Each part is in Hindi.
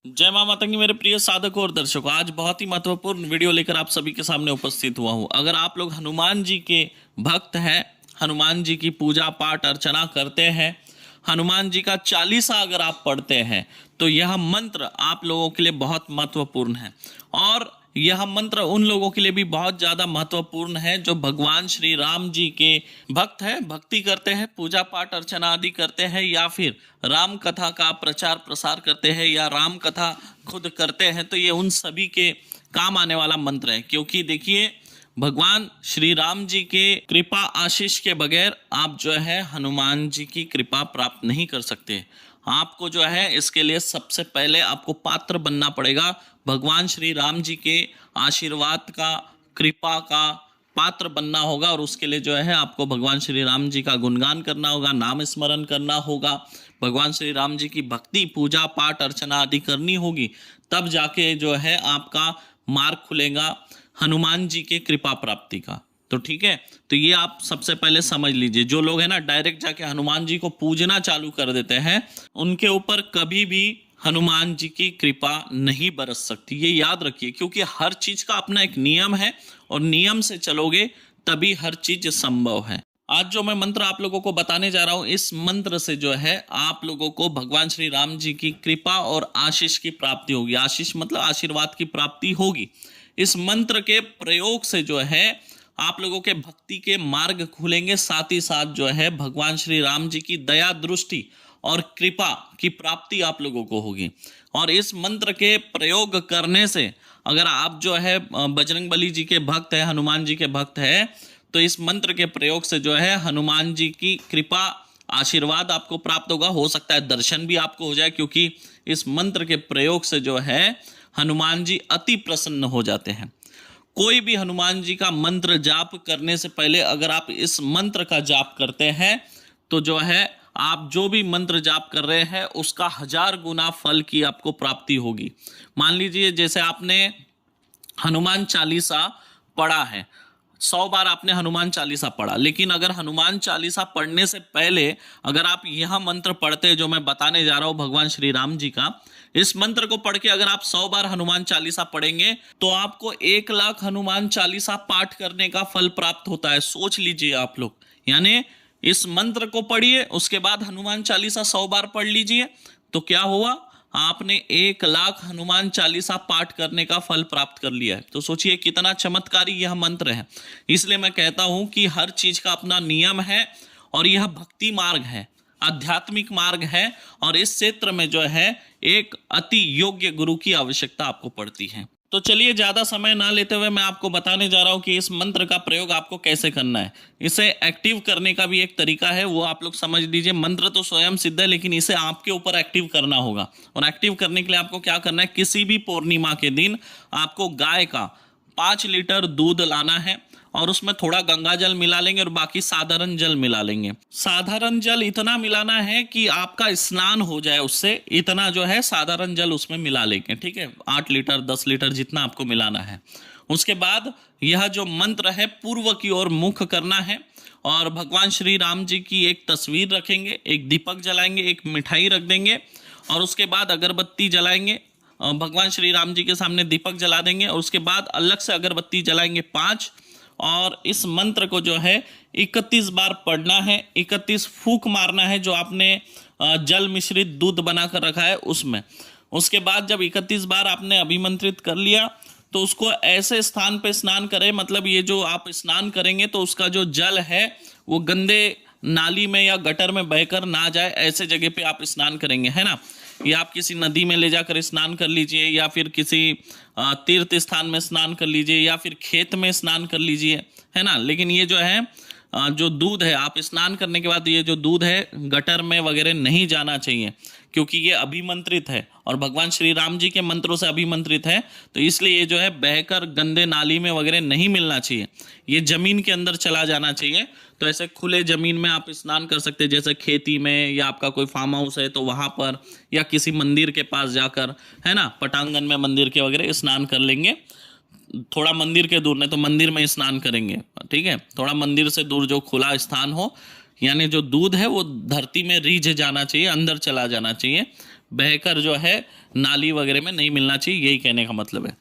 जय मां माता की मेरे प्रिय साधकों और दर्शकों, आज बहुत ही महत्वपूर्ण वीडियो लेकर आप सभी के सामने उपस्थित हुआ हूं। अगर आप लोग हनुमान जी के भक्त हैं, हनुमान जी की पूजा पाठ अर्चना करते हैं, हनुमान जी का चालीसा अगर आप पढ़ते हैं, तो यह मंत्र आप लोगों के लिए बहुत महत्वपूर्ण है। और यह मंत्र उन लोगों के लिए भी बहुत ज़्यादा महत्वपूर्ण है जो भगवान श्री राम जी के भक्त हैं, भक्ति करते हैं, पूजा पाठ अर्चना आदि करते हैं, या फिर राम कथा का प्रचार प्रसार करते हैं, या राम कथा खुद करते हैं। तो ये उन सभी के काम आने वाला मंत्र है, क्योंकि देखिए भगवान श्री राम जी के कृपा आशीष के बगैर आप जो है हनुमान जी की कृपा प्राप्त नहीं कर सकते। आपको जो है इसके लिए सबसे पहले आपको पात्र बनना पड़ेगा, भगवान श्री राम जी के आशीर्वाद का, कृपा का पात्र बनना होगा। और उसके लिए जो है आपको भगवान श्री राम जी का गुणगान करना होगा, नाम स्मरण करना होगा, भगवान श्री राम जी की भक्ति पूजा पाठ अर्चना आदि करनी होगी। तब जाके जो है आपका मार्ग खुलेगा हनुमान जी के कृपा प्राप्ति का। तो ठीक है, तो ये आप सबसे पहले समझ लीजिए। जो लोग है ना डायरेक्ट जाके हनुमान जी को पूजना चालू कर देते हैं, उनके ऊपर कभी भी हनुमान जी की कृपा नहीं बरस सकती, ये याद रखिए। क्योंकि हर चीज का अपना एक नियम है और नियम से चलोगे तभी हर चीज संभव है। आज जो मैं मंत्र आप लोगों को बताने जा रहा हूं, इस मंत्र से जो है आप लोगों को भगवान श्री राम जी की कृपा और आशीष की प्राप्ति होगी। आशीष मतलब आशीर्वाद की प्राप्ति होगी। इस मंत्र के प्रयोग से जो है आप लोगों के भक्ति के मार्ग खुलेंगे, साथ ही साथ जो है भगवान श्री राम जी की दया दृष्टि और कृपा की प्राप्ति आप लोगों को होगी। और इस मंत्र के प्रयोग करने से अगर आप जो है बजरंगबली जी के भक्त है, हनुमान जी के भक्त है, तो इस मंत्र के प्रयोग से जो है हनुमान जी की कृपा आशीर्वाद आपको प्राप्त होगा। हो सकता है दर्शन भी आपको हो जाए, क्योंकि इस मंत्र के प्रयोग से जो है हनुमान जी अति प्रसन्न हो जाते हैं। कोई भी हनुमान जी का मंत्र जाप करने से पहले अगर आप इस मंत्र का जाप करते हैं, तो जो है आप जो भी मंत्र जाप कर रहे हैं उसका 1000 गुना फल की आपको प्राप्ति होगी। मान लीजिए जैसे आपने हनुमान चालीसा पढ़ा है, 100 बार आपने हनुमान चालीसा पढ़ा, लेकिन अगर हनुमान चालीसा पढ़ने से पहले अगर आप यह मंत्र पढ़ते जो मैं बताने जा रहा हूं भगवान श्री राम जी का, इस मंत्र को पढ़ के अगर आप 100 बार हनुमान चालीसा पढ़ेंगे तो आपको 1 लाख हनुमान चालीसा पाठ करने का फल प्राप्त होता है। सोच लीजिए आप लोग, यानी इस मंत्र को पढ़िए, उसके बाद हनुमान चालीसा 100 बार पढ़ लीजिए, तो क्या हुआ, आपने 1 लाख हनुमान चालीसा पाठ करने का फल प्राप्त कर लिया है। तो सोचिए कितना चमत्कारी यह मंत्र है। इसलिए मैं कहता हूं कि हर चीज का अपना नियम है और यह भक्ति मार्ग है, आध्यात्मिक मार्ग है, और इस क्षेत्र में जो है एक अति योग्य गुरु की आवश्यकता आपको पड़ती है। तो चलिए ज्यादा समय ना लेते हुए मैं आपको बताने जा रहा हूं कि इस मंत्र का प्रयोग आपको कैसे करना है। इसे एक्टिव करने का भी एक तरीका है, वो आप लोग समझ लीजिए। मंत्र तो स्वयं सिद्ध है, लेकिन इसे आपके ऊपर एक्टिव करना होगा। और एक्टिव करने के लिए आपको क्या करना है, किसी भी पूर्णिमा के दिन आपको गाय का 5 लीटर दूध लाना है और उसमें थोड़ा गंगा जल मिला लेंगे और बाकी साधारण जल मिला लेंगे। साधारण जल इतना मिलाना है कि आपका स्नान हो जाए उससे, इतना जो है साधारण जल उसमें मिला लेंगे। ठीक है, 8 लीटर 10 लीटर जितना आपको मिलाना है। उसके बाद यह जो मंत्र है पूर्व की ओर मुख करना है और भगवान श्री राम जी की एक तस्वीर रखेंगे, एक दीपक जलाएंगे, एक मिठाई रख देंगे और उसके बाद अगरबत्ती जलाएंगे। भगवान श्री राम जी के सामने दीपक जला देंगे और उसके बाद अलग से अगरबत्ती जलाएंगे 5। और इस मंत्र को जो है 31 बार पढ़ना है, 31 फूंक मारना है जो आपने जल मिश्रित दूध बनाकर रखा है उसमें। उसके बाद जब 31 बार आपने अभिमंत्रित कर लिया तो उसको ऐसे स्थान पे स्नान करें, मतलब ये जो आप स्नान करेंगे तो उसका जो जल है वो गंदे नाली में या गटर में बहकर ना जाए, ऐसे जगह पे आप स्नान करेंगे, है ना। या आप किसी नदी में ले जाकर स्नान कर लीजिए, या फिर किसी तीर्थ स्थान में स्नान कर लीजिए, या फिर खेत में स्नान कर लीजिए, है ना। लेकिन ये जो है जो दूध है, आप स्नान करने के बाद ये जो दूध है गटर में वगैरह नहीं जाना चाहिए, क्योंकि ये अभिमंत्रित है और भगवान श्री राम जी के मंत्रों से अभिमंत्रित है। तो इसलिए ये जो है बहकर गंदे नाली में वगैरह नहीं मिलना चाहिए, ये जमीन के अंदर चला जाना चाहिए। तो ऐसे खुले जमीन में आप स्नान कर सकते हैं, जैसे खेती में, या आपका कोई फार्म हाउस है तो वहाँ पर, या किसी मंदिर के पास जाकर, है ना, पटांगन में मंदिर के वगैरह स्नान कर लेंगे। थोड़ा मंदिर के दूर नहीं तो मंदिर में स्नान करेंगे, ठीक है। थोड़ा मंदिर से दूर जो खुला स्थान हो, यानी जो दूध है वो धरती में रीझ जाना चाहिए, अंदर चला जाना चाहिए, बहकर जो है नाली वगैरह में नहीं मिलना चाहिए, यही कहने का मतलब है।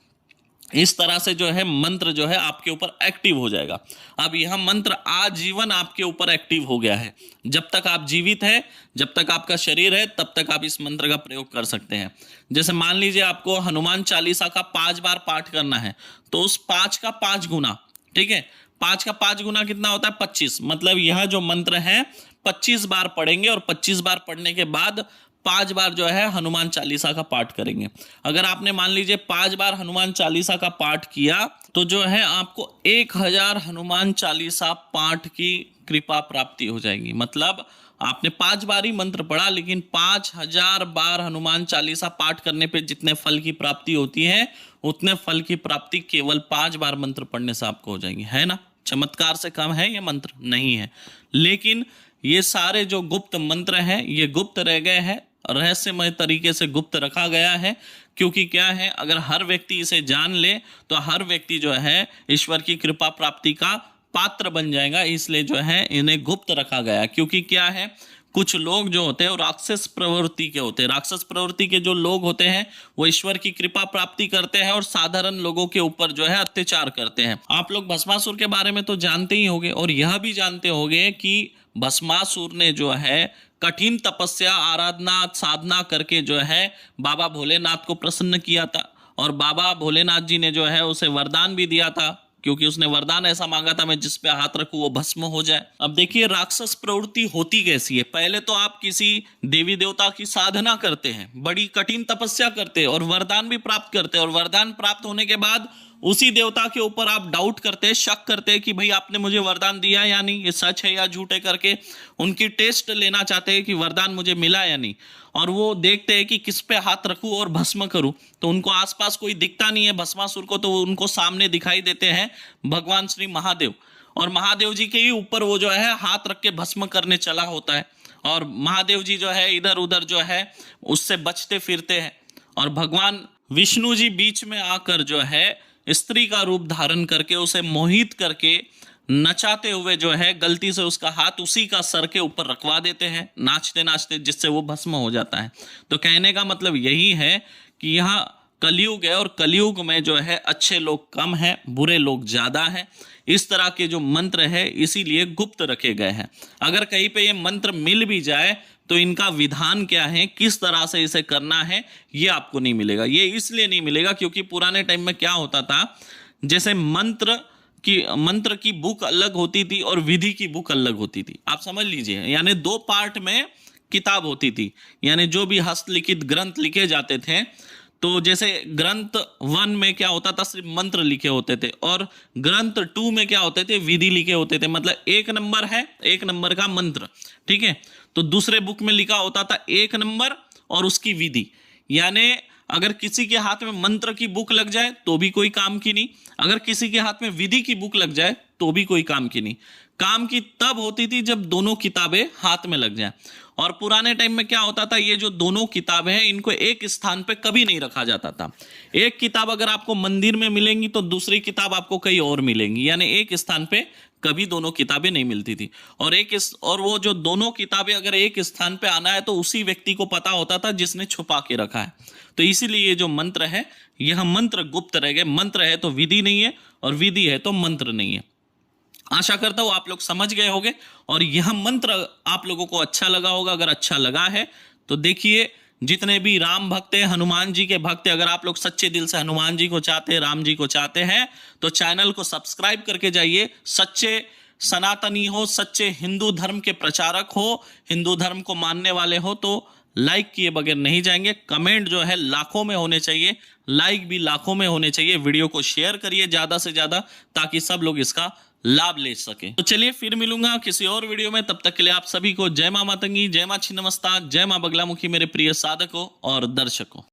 इस तरह से जो है मंत्र जो है आपके ऊपर एक्टिव हो जाएगा। अब यह मंत्र आजीवन आपके ऊपर एक्टिव हो गया है। जब तक आप जीवित है, जब तक आपका शरीर है, तब तक आप इस मंत्र का प्रयोग कर सकते हैं। जैसे मान लीजिए आपको हनुमान चालीसा का 5 बार पाठ करना है, तो उस 5 का 5 गुना, ठीक है, 5 का 5 गुना कितना होता है? 25। मतलब यह जो मंत्र है 25 बार पढ़ेंगे और 25 बार पढ़ने के बाद 5 बार जो है हनुमान चालीसा का पाठ करेंगे। अगर आपने मान लीजिए 5 बार हनुमान चालीसा का पाठ किया तो जो है आपको 1000 हनुमान चालीसा पाठ की कृपा प्राप्ति हो जाएगी। मतलब आपने 5 बार ही मंत्र पढ़ा, लेकिन 5000 बार हनुमान चालीसा पाठ करने पे जितने फल की प्राप्ति होती है, उतने फल की प्राप्ति केवल 5 बार मंत्र पढ़ने से आपको हो जाएगी। है ना, चमत्कार से कम है ये मंत्र? नहीं है। लेकिन ये सारे जो गुप्त मंत्र हैं ये गुप्त रह गए हैं, रहस्यमय तरीके से गुप्त रखा गया है। क्योंकि क्या है, अगर हर व्यक्ति इसे जान ले तो हर व्यक्ति जो है ईश्वर की कृपा प्राप्ति का पात्र बन जाएगा। इसलिए जो है इन्हें गुप्त रखा गया। क्योंकि क्या है, कुछ लोग जो होते हैं वो राक्षस प्रवृत्ति के होते हैं। राक्षस प्रवृत्ति के जो लोग होते हैं वो ईश्वर की कृपा प्राप्ति करते हैं और साधारण लोगों के ऊपर जो है अत्याचार करते हैं। आप लोग भस्मासुर के बारे में तो जानते ही होंगे और यह भी जानते होंगे कि भस्मासुर ने जो है कठिन तपस्या, आराधना, साधना करके जो है बाबा भोलेनाथ को प्रसन्न किया था। और बाबा भोलेनाथ जी ने जो है उसे वरदान भी दिया था, क्योंकि उसने वरदान ऐसा मांगा था, मैं जिस पे हाथ रखूं वो भस्म हो जाए। अब देखिए राक्षस प्रवृत्ति होती कैसी है। पहले तो आप किसी देवी देवता की साधना करते हैं, बड़ी कठिन तपस्या करते हैं और वरदान भी प्राप्त करते हैं। और वरदान प्राप्त होने के बाद उसी देवता के ऊपर आप डाउट करते हैं, शक करते हैं कि भाई आपने मुझे वरदान दिया या नहीं, ये सच है या झूठ है करके उनकी टेस्ट लेना चाहते हैं कि वरदान मुझे मिला या नहीं। और वो देखते हैं कि किस पे हाथ रखूं और भस्म करूं, तो उनको आसपास कोई दिखता नहीं है भस्मासुर को, तो उनको सामने दिखाई देते हैं भगवान श्री महादेव। और महादेव जी के ही ऊपर वो जो है हाथ रख के भस्म करने चला होता है। और महादेव जी जो है इधर उधर जो है उससे बचते फिरते हैं। और भगवान विष्णु जी बीच में आकर जो है स्त्री का रूप धारण करके उसे मोहित करके नचाते हुए जो है गलती से उसका हाथ उसी का सर के ऊपर रखवा देते हैं नाचते नाचते, जिससे वो भस्म हो जाता है। तो कहने का मतलब यही है कि यहाँ कलयुग है और कलयुग में जो है अच्छे लोग कम हैं, बुरे लोग ज़्यादा हैं। इस तरह के जो मंत्र है इसीलिए गुप्त रखे गए हैं। अगर कहीं पे ये मंत्र मिल भी जाए तो इनका विधान क्या है, किस तरह से इसे करना है, ये आपको नहीं मिलेगा। ये इसलिए नहीं मिलेगा क्योंकि पुराने टाइम में क्या होता था, जैसे मंत्र की बुक अलग होती थी और विधि की बुक अलग होती थी। आप समझ लीजिए, यानी 2 पार्ट में किताब होती थी। यानी जो भी हस्तलिखित ग्रंथ लिखे जाते थे, तो जैसे ग्रंथ 1 में क्या होता था, सिर्फ मंत्र लिखे होते थे, और ग्रंथ 2 में क्या होते थे, विधि लिखे होते थे। मतलब 1 नंबर है, 1 नंबर का मंत्र, ठीक है। तो दूसरे बुक में लिखा होता था 1 नंबर और उसकी विधि। यानी अगर किसी के हाथ में मंत्र की बुक लग जाए तो भी कोई काम की नहीं, अगर किसी के हाथ में विधि की बुक लग जाए तो भी कोई काम की नहीं। काम की तब होती थी जब दोनों किताबें हाथ में लग जाए। और पुराने टाइम में क्या होता था, ये जो दोनों किताबें हैं इनको एक स्थान पे कभी नहीं रखा जाता था। एक किताब अगर आपको मंदिर में मिलेंगी तो दूसरी किताब आपको कहीं और मिलेंगी, यानी एक स्थान पे कभी दोनों किताबें नहीं मिलती थी। और वो जो दोनों किताबें अगर एक स्थान पे आना है तो उसी व्यक्ति को पता होता था जिसने छुपा के रखा है। तो इसीलिए ये जो मंत्र है यह मंत्र गुप्त रह गए। मंत्र है तो विधि नहीं है और विधि है तो मंत्र नहीं है। आशा करता हूं आप लोग समझ गए होंगे और यह मंत्र आप लोगों को अच्छा लगा होगा। अगर अच्छा लगा है तो देखिए, जितने भी राम भक्त हैं, हनुमान जी के भक्त हैं, अगर आप लोग सच्चे दिल से हनुमान जी को चाहते हैं, राम जी को चाहते हैं, तो चैनल को सब्सक्राइब करके जाइए। सच्चे सनातनी हो, सच्चे हिंदू धर्म के प्रचारक हो, हिंदू धर्म को मानने वाले हो तो लाइक किए बगैर नहीं जाएंगे। कमेंट जो है लाखों में होने चाहिए, लाइक भी लाखों में होने चाहिए। वीडियो को शेयर करिए ज़्यादा से ज़्यादा ताकि सब लोग इसका लाभ ले सके। तो चलिए फिर मिलूंगा किसी और वीडियो में, तब तक के लिए आप सभी को जय मां मातंगी, जय मां छिन्नमस्ता, जय मां बगलामुखी मेरे प्रिय साधकों और दर्शकों।